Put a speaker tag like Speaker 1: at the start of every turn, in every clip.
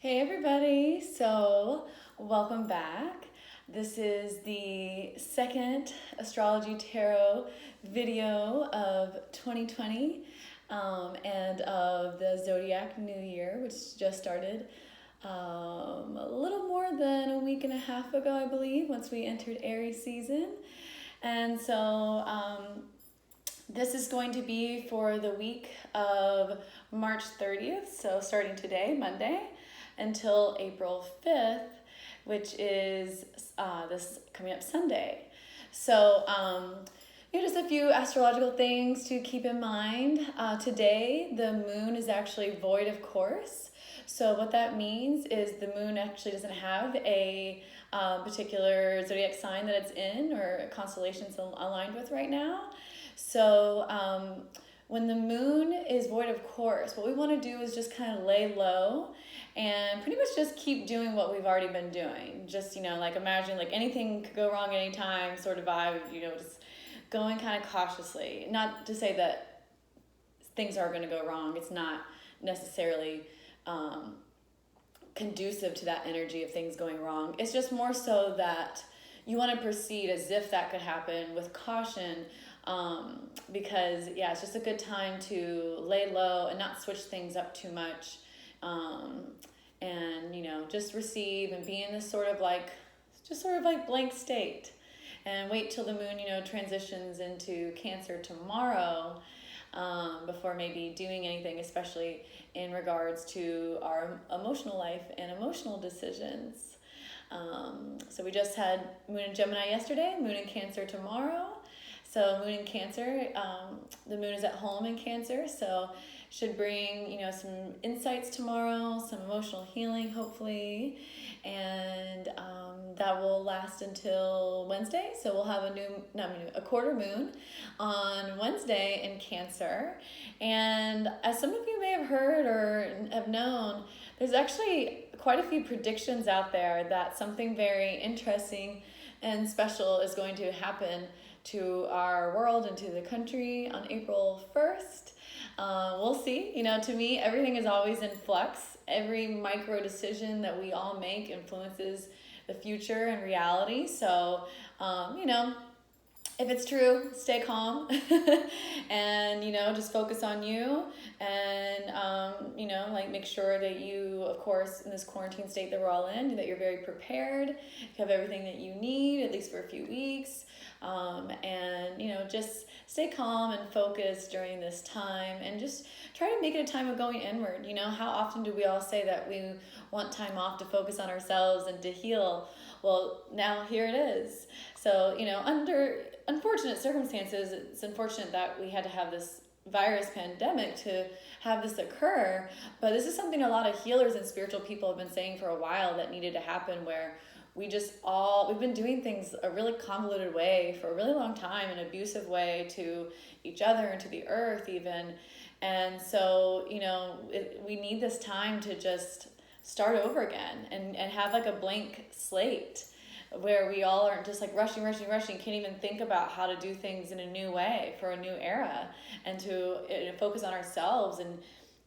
Speaker 1: Hey everybody, so welcome back. This is the second Astrology Tarot video of 2020 and of the Zodiac New Year, which just started a little more than a week and a half ago, I believe, once we entered Aries season. And so this is going to be for the week of March 30th, so starting today, Monday, until April 5th, which is this coming up Sunday. So, just a few astrological things to keep in mind. Today, the moon is actually void of course. So what that means is the moon actually doesn't have a particular zodiac sign that it's in or constellation it's aligned with right now. So when the moon is void of course, what we want to do is just kind of lay low and pretty much just keep doing what we've already been doing. Just, like imagine like anything could go wrong at any time sort of vibe, just going kind of cautiously. Not to say that things are going to go wrong. It's not necessarily conducive to that energy of things going wrong. It's just more so that you want to proceed as if that could happen with caution, because it's just a good time to lay low and not switch things up too much, and just receive and be in this sort of like blank state and wait till the moon transitions into Cancer tomorrow, before maybe doing anything, especially in regards to our emotional life and emotional decisions. So we just had Moon in Gemini yesterday, Moon in Cancer tomorrow. So Moon in Cancer, the moon is at home in Cancer, so should bring, some insights tomorrow, some emotional healing, hopefully, and that will last until Wednesday. So we'll have a quarter moon on Wednesday in Cancer. And as some of you may have heard or have known, there's actually quite a few predictions out there that something very interesting and special is going to happen to our world and to the country on April 1st. We'll see. To me, everything is always in flux. Every micro decision that we all make influences the future and reality. So, if it's true, stay calm and, just focus on you and, make sure that you, of course, in this quarantine state that we're all in, that you're very prepared, you have everything that you need, at least for a few weeks. And, just stay calm and focused during this time and just try to make it a time of going inward. How often do we all say that we want time off to focus on ourselves and to heal? Well, now here it is. So, under unfortunate circumstances, it's unfortunate that we had to have this virus pandemic to have this occur, but this is something a lot of healers and spiritual people have been saying for a while that needed to happen, where we've been doing things a really convoluted way for a really long time, an abusive way to each other and to the earth even. And so, we need this time to just start over again and have like a blank slate where we all aren't just like rushing, can't even think about how to do things in a new way for a new era, and to focus on ourselves and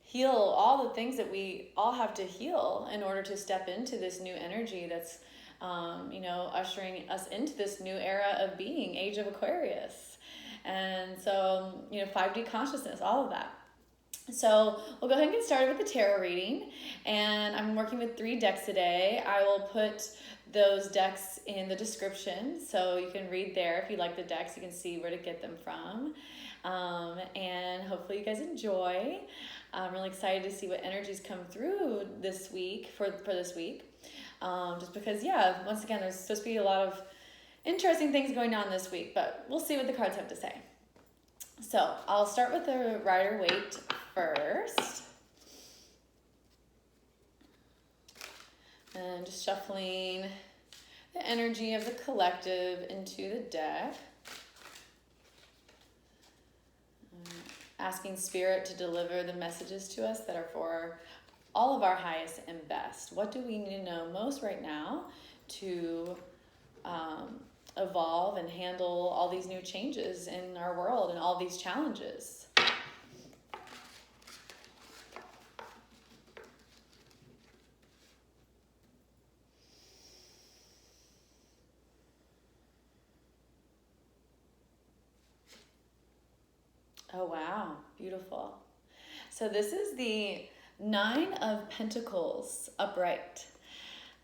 Speaker 1: heal all the things that we all have to heal in order to step into this new energy that's ushering us into this new era of being, Age of Aquarius. And so, 5D consciousness, all of that. So we'll go ahead and get started with the tarot reading. And I'm working with 3 decks today. I will put those decks in the description, so you can read there. If you like the decks, you can see where to get them from. And hopefully you guys enjoy. I'm really excited to see what energies come through this week, for this week. Just because, once again, there's supposed to be a lot of interesting things going on this week, but we'll see what the cards have to say. So I'll start with the Rider-Waite first. And just shuffling the energy of the collective into the deck. Asking Spirit to deliver the messages to us that are for all of our highest and best. What do we need to know most right now to evolve and handle all these new changes in our world and all these challenges? beautiful. So this is the Nine of Pentacles upright.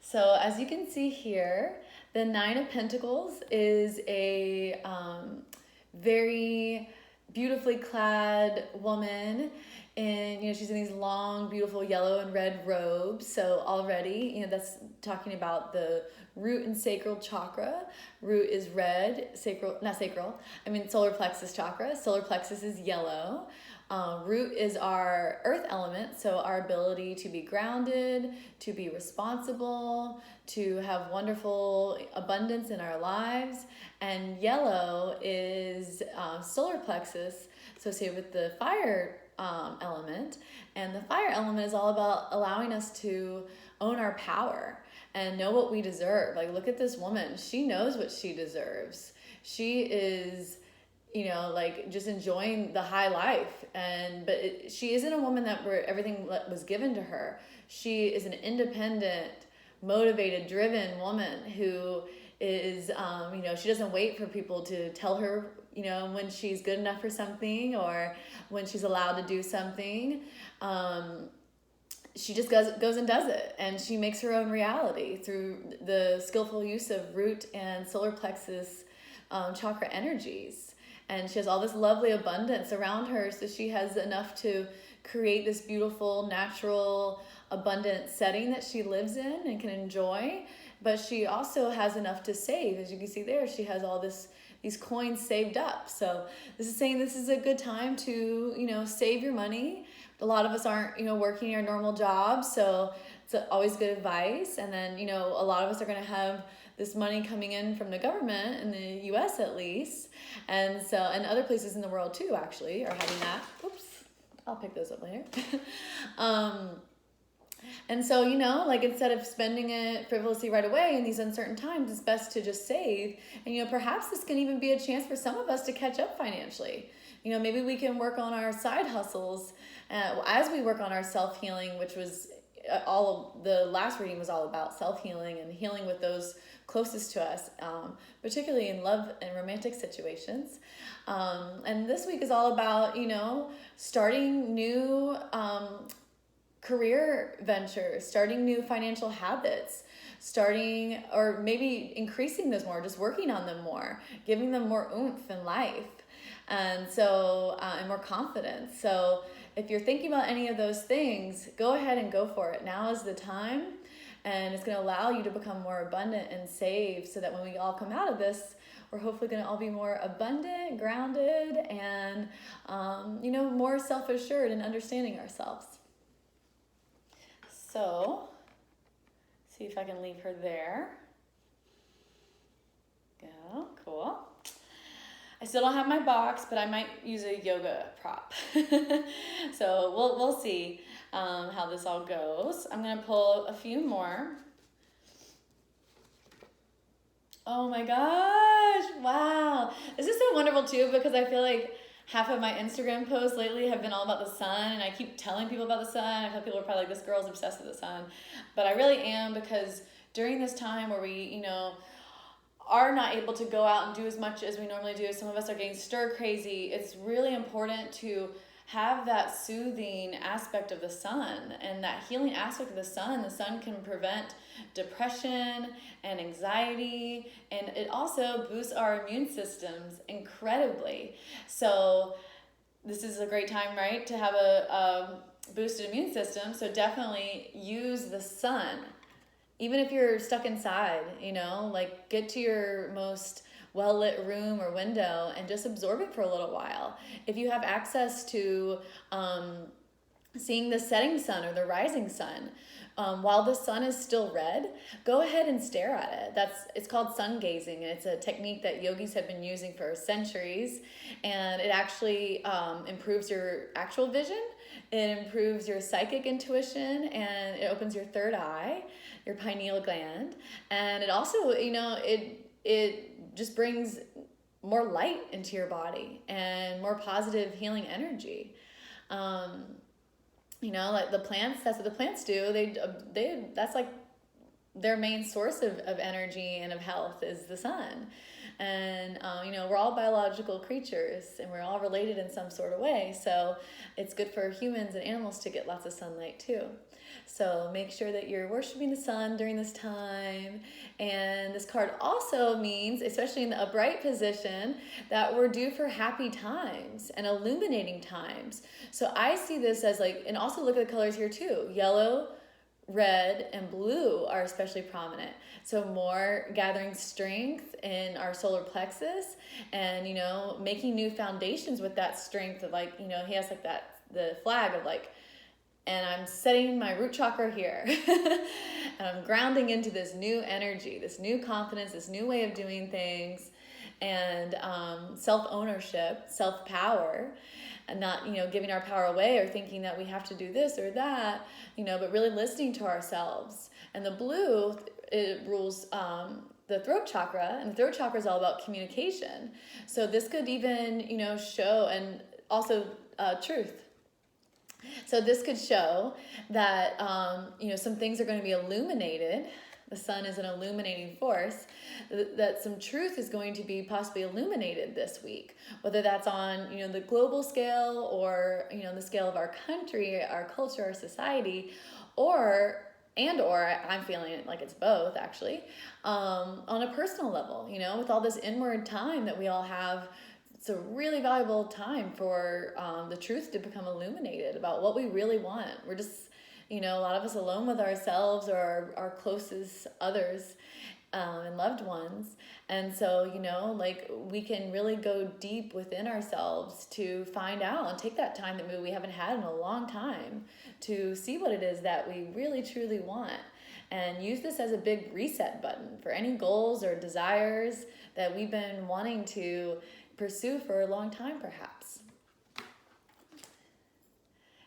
Speaker 1: So as you can see here, the Nine of Pentacles is a very beautifully clad woman, and she's in these long, beautiful yellow and red robes. So already, that's talking about the root and sacral chakra. Root is red, solar plexus chakra. Solar plexus is yellow. Root is our earth element, so our ability to be grounded, to be responsible, to have wonderful abundance in our lives. And yellow is solar plexus, associated with the fire element. And the fire element is all about allowing us to own our power and know what we deserve. Like, look at this woman. She knows what she deserves. She is just enjoying the high life. But she isn't a woman where everything was given to her. She is an independent, motivated, driven woman who is, she doesn't wait for people to tell her, when she's good enough for something or when she's allowed to do something. She just goes and does it, and she makes her own reality through the skillful use of root and solar plexus chakra energies. And she has all this lovely abundance around her, so she has enough to create this beautiful, natural, abundant setting that she lives in and can enjoy. But she also has enough to save. As you can see there, she has all these coins saved up. So this is saying this is a good time to, save your money. A lot of us aren't, working our normal jobs, so it's always good advice. And then, a lot of us are going to have this money coming in from the government, in the U.S. at least. And other places in the world too, actually, are having that. Oops, I'll pick those up later. And so, instead of spending it frivolously right away in these uncertain times, it's best to just save. And, perhaps this can even be a chance for some of us to catch up financially. Maybe we can work on our side hustles as we work on our self-healing, which was the last reading was all about self-healing and healing with those closest to us, particularly in love and romantic situations. And this week is all about, starting new career ventures, starting new financial habits, starting or maybe increasing those more, just working on them more, giving them more oomph in life. And so, and more confidence. So if you're thinking about any of those things, go ahead and go for it. Now is the time, and it's going to allow you to become more abundant and save, so that when we all come out of this, we're hopefully going to all be more abundant, grounded, and, more self-assured in understanding ourselves. So, see if I can leave her there. Go, cool. I still don't have my box, but I might use a yoga prop. So we'll see how this all goes. I'm gonna pull a few more. Oh my gosh, wow. This is so wonderful too, because I feel like half of my Instagram posts lately have been all about the sun, and I keep telling people about the sun. I feel people are probably like, this girl's obsessed with the sun. But I really am, because during this time where we, are not able to go out and do as much as we normally do, some of us are getting stir crazy, it's really important to have that soothing aspect of the sun and that healing aspect of the sun. The sun can prevent depression and anxiety, and it also boosts our immune systems incredibly. So this is a great time, right, to have a boosted immune system. So definitely use the sun. Even if you're stuck inside, get to your most well-lit room or window and just absorb it for a little while. If you have access to seeing the setting sun or the rising sun, while the sun is still red, go ahead and stare at it. It's called sun gazing, and it's a technique that yogis have been using for centuries, and it actually improves your actual vision. It improves your psychic intuition, and it opens your third eye, your pineal gland. And it also, it just brings more light into your body and more positive healing energy. Like the plants, that's what the plants do. That's like their main source of energy and of health is the sun. And, we're all biological creatures and we're all related in some sort of way. So it's good for humans and animals to get lots of sunlight too. So make sure that you're worshiping the sun during this time. And this card also means, especially in the upright position, that we're due for happy times and illuminating times. So I see this as and also look at the colors here too. Yellow, red, and blue are especially prominent. So more gathering strength in our solar plexus and, making new foundations with that strength of he has the flag of and I'm setting my root chakra here and I'm grounding into this new energy, this new confidence, this new way of doing things, and self-ownership, self-power, and not, giving our power away or thinking that we have to do this or that, but really listening to ourselves. And the blue, it rules the throat chakra, and the throat chakra is all about communication. So this could even, show, and also truth. So this could show that, some things are going to be illuminated. The sun is an illuminating force, that some truth is going to be possibly illuminated this week, whether that's on, the global scale or, the scale of our country, our culture, our society, or I'm feeling it like it's both actually, on a personal level, with all this inward time that we all have. It's a really valuable time for the truth to become illuminated about what we really want. We're just, a lot of us alone with ourselves or our closest others and loved ones. And so, we can really go deep within ourselves to find out and take that time that maybe we haven't had in a long time to see what it is that we really, truly want. And use this as a big reset button for any goals or desires that we've been wanting to pursue for a long time, perhaps.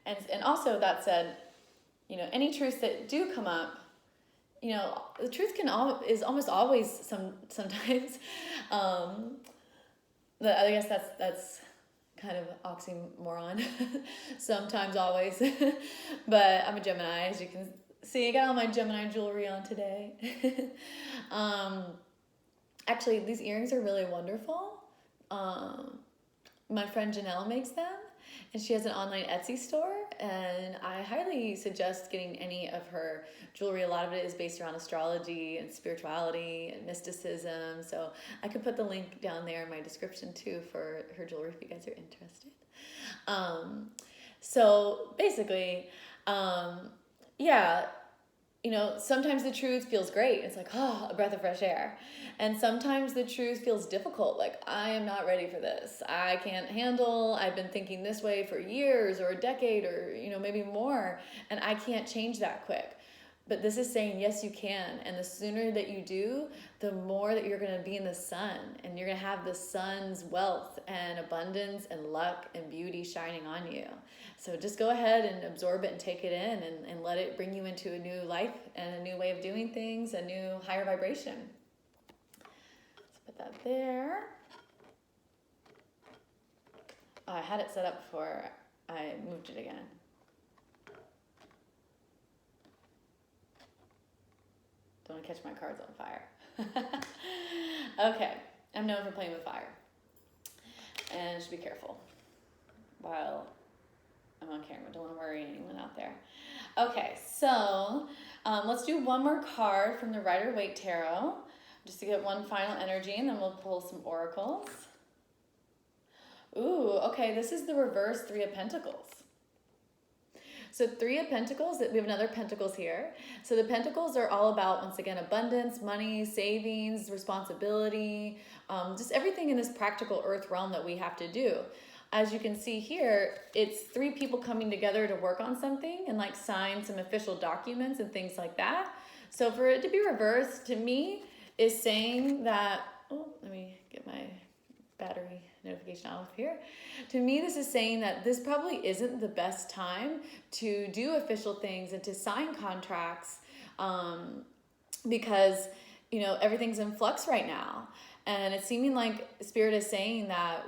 Speaker 1: And also that said, any truths that do come up, the truth is almost always sometimes. I guess that's kind of oxymoron. Sometimes, always. But I'm a Gemini, as you can see. I got all my Gemini jewelry on today. Actually, these earrings are really wonderful. My friend Janelle makes them, and she has an online Etsy store, and I highly suggest getting any of her jewelry. A lot of it is based around astrology and spirituality and mysticism, so I could put the link down there in my description too for her jewelry if you guys are interested. So basically, sometimes the truth feels great. It's a breath of fresh air. And sometimes the truth feels difficult. I am not ready for this. I can't handle, I've been thinking this way for years or a decade or, maybe more, and I can't change that quick. But this is saying, yes, you can. And the sooner that you do, the more that you're going to be in the sun, and you're going to have the sun's wealth and abundance and luck and beauty shining on you. So just go ahead and absorb it and take it in and let it bring you into a new life and a new way of doing things, a new higher vibration. Let's put that there. Oh, I had it set up before I moved it again. Don't want to catch my cards on fire. Okay, I'm known for playing with fire. And just be careful while I'm on camera. Don't want to worry anyone out there. Okay, so let's do one more card from the Rider-Waite Tarot, just to get one final energy, and then we'll pull some oracles. Ooh, okay, this is the reverse Three of Pentacles. So Three of Pentacles, we have another Pentacles here. So the Pentacles are all about, once again, abundance, money, savings, responsibility, just everything in this practical earth realm that we have to do. As you can see here, it's three people coming together to work on something and sign some official documents and things like that. So for it to be reversed, to me, is saying that, let me get my battery notification off here. To me, this is saying that this probably isn't the best time to do official things and to sign contracts because, everything's in flux right now. And it's seeming like Spirit is saying that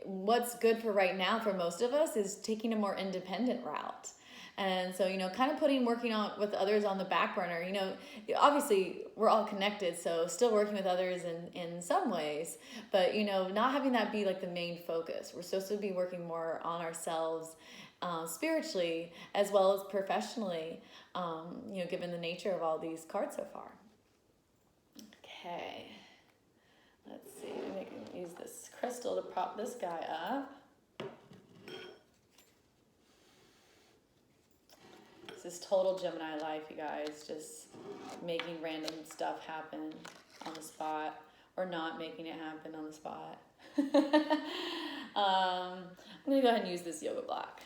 Speaker 1: what's good for right now for most of us is taking a more independent route And so, kind of working on with others on the back burner. Obviously we're all connected, so still working with others in some ways, but, not having that be like the main focus. We're supposed to be working more on ourselves, spiritually as well as professionally, given the nature of all these cards so far. Okay. Let's see, maybe I can use this crystal to prop this guy up. This is total Gemini life, you guys. Just making random stuff happen on the spot, or not making it happen on the spot. I'm going to go ahead and use this yoga block.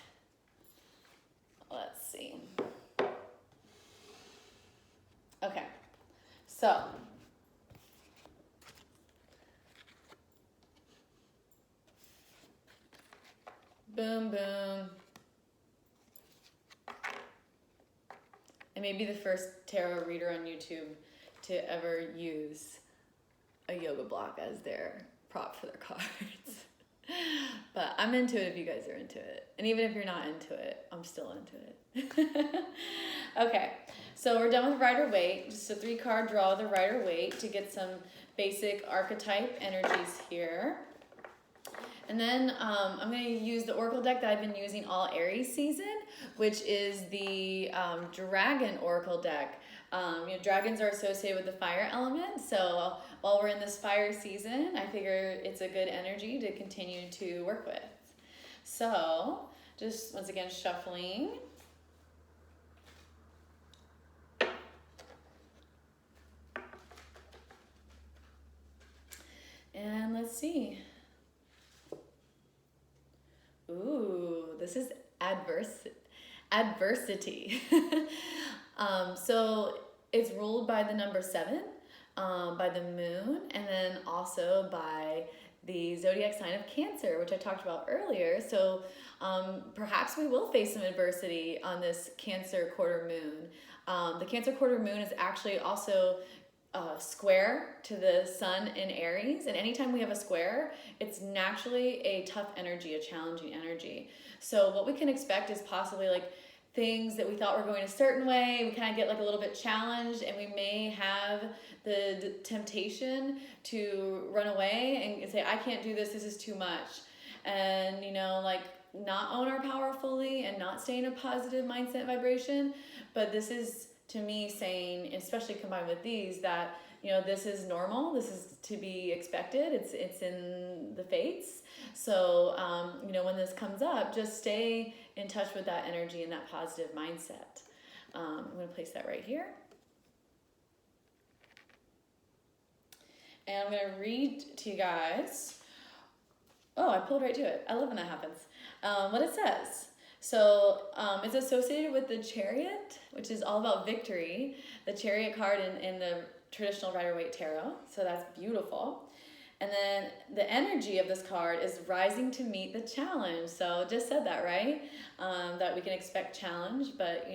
Speaker 1: Let's see. Okay, so boom, boom. I may be the first tarot reader on YouTube to ever use a yoga block as their prop for their cards. But I'm into it if you guys are into it. And even if you're not into it, I'm still into it. Okay, so we're done with Rider-Waite. Just a 3-card draw of the Rider-Waite to get some basic archetype energies here. And then I'm going to use the Oracle deck that I've been using all Aries season, which is the Dragon Oracle deck. Dragons are associated with the fire element, so while we're in this fire season, I figure it's a good energy to continue to work with. So, just once again shuffling. And let's see. Ooh, this is adversity. So it's ruled by the number 7, by the moon, and then also by the zodiac sign of Cancer, which I talked about earlier. So perhaps we will face some adversity on this Cancer quarter moon. The Cancer quarter moon is actually also square to the sun in Aries, and anytime we have a square, it's naturally a tough energy, a challenging energy. So what we can expect is possibly like things that we thought were going a certain way, we kind of get like a little bit challenged, and we may have the temptation to run away and say, I can't do this, this is too much. And not own our power fully and not stay in a positive mindset vibration. But this is, to me, saying, especially combined with these, that this is normal, this is to be expected, it's in the fates. So when this comes up, just stay in touch with that energy and that positive mindset. I'm going to place that right here, and I'm going to read to you guys. Oh, I pulled right to it. I love when that happens. What it says. So it's associated with the Chariot, which is all about victory. The Chariot card in the traditional Rider-Waite tarot. So that's beautiful. And then the energy of this card is rising to meet the challenge. So just said that, right? That we can expect challenge, but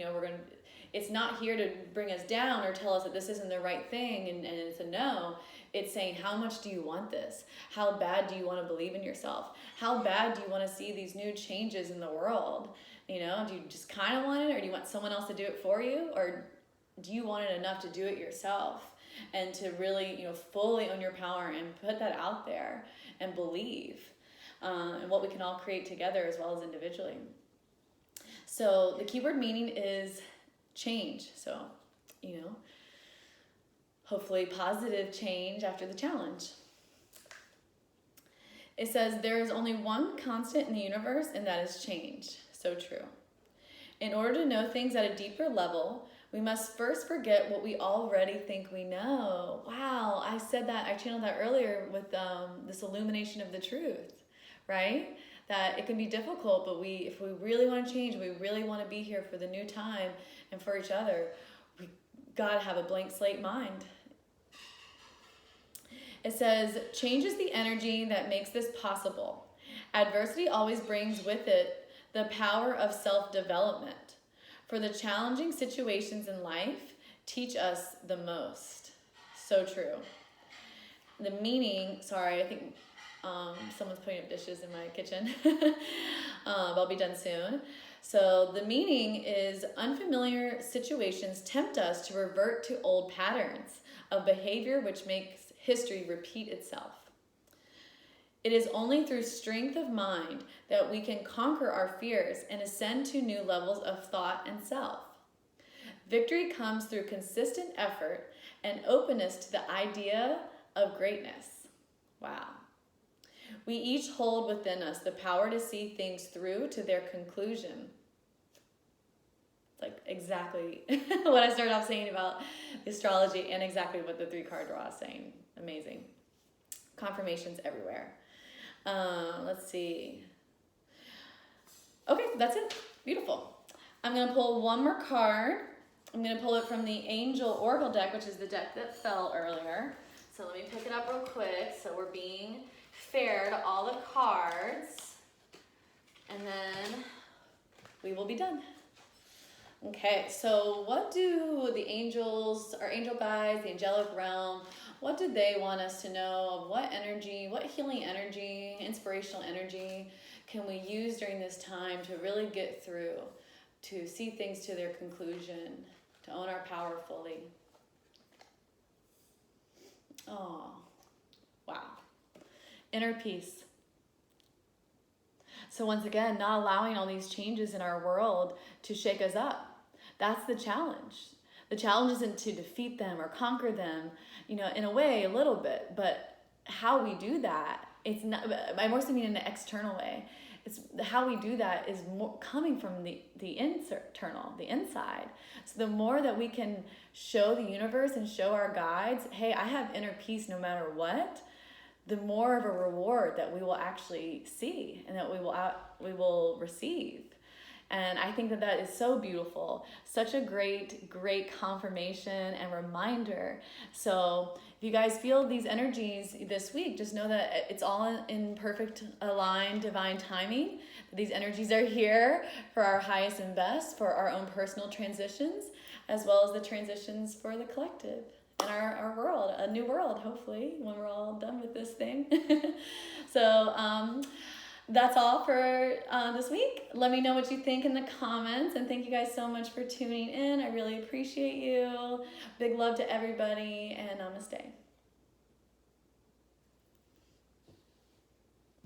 Speaker 1: it's not here to bring us down or tell us that this isn't the right thing and it's a no. It's saying, how much do you want this? How bad do you want to believe in yourself? How bad do you want to see these new changes in the world? Do you just kind of want it, or do you want someone else to do it for you? Or do you want it enough to do it yourself and to really, fully own your power and put that out there and believe in what we can all create together as well as individually? So the keyword meaning is change. So, hopefully positive change after the challenge. It says, there is only one constant in the universe, and that is change. So true. In order to know things at a deeper level, we must first forget what we already think we know. Wow, I said that, I channeled that earlier with this illumination of the truth, right? That it can be difficult, but if we really want to change, we really want to be here for the new time and for each other, we gotta have a blank slate mind. It says, change is the energy that makes this possible. Adversity always brings with it the power of self-development. For the challenging situations in life teach us the most. So true. The meaning, sorry, I think someone's putting up dishes in my kitchen. I'll be done soon. So the meaning is unfamiliar situations tempt us to revert to old patterns of behavior which makes history repeat itself. It is only through strength of mind that we can conquer our fears and ascend to new levels of thought and self. Victory comes through consistent effort and openness to the idea of greatness. Wow. We each hold within us the power to see things through to their conclusion. It's like exactly what I started off saying about astrology and exactly what the 3-card draw is saying. Amazing. Confirmations everywhere. Let's see. Okay, that's it. Beautiful. I'm going to pull one more card. I'm going to pull it from the Angel Oracle deck, which is the deck that fell earlier. So let me pick it up real quick. So we're being fair to all the cards. And then we will be done. Okay, so what do the angels, our angel guides, the angelic realm, what do they want us to know? What energy, what healing energy, inspirational energy can we use during this time to really get through, to see things to their conclusion, to own our power fully? Oh, wow. Inner peace. So once again, not allowing all these changes in our world to shake us up. That's the challenge. The challenge isn't to defeat them or conquer them, in a way, a little bit, but how we do that, it's not, I mostly mean in an external way. It's how we do that is more coming from the internal, the inside. So the more that we can show the universe and show our guides, hey, I have inner peace no matter what, the more of a reward that we will actually see and that we will receive. And I think that is so beautiful. Such a great, great confirmation and reminder. So if you guys feel these energies this week, just know that it's all in perfect, aligned, divine timing. These energies are here for our highest and best, for our own personal transitions, as well as the transitions for the collective and our world, a new world, hopefully, when we're all done with this thing. So, that's all for this week. Let me know what you think in the comments, and thank you guys so much for tuning in. I really appreciate you. Big love to everybody, and namaste.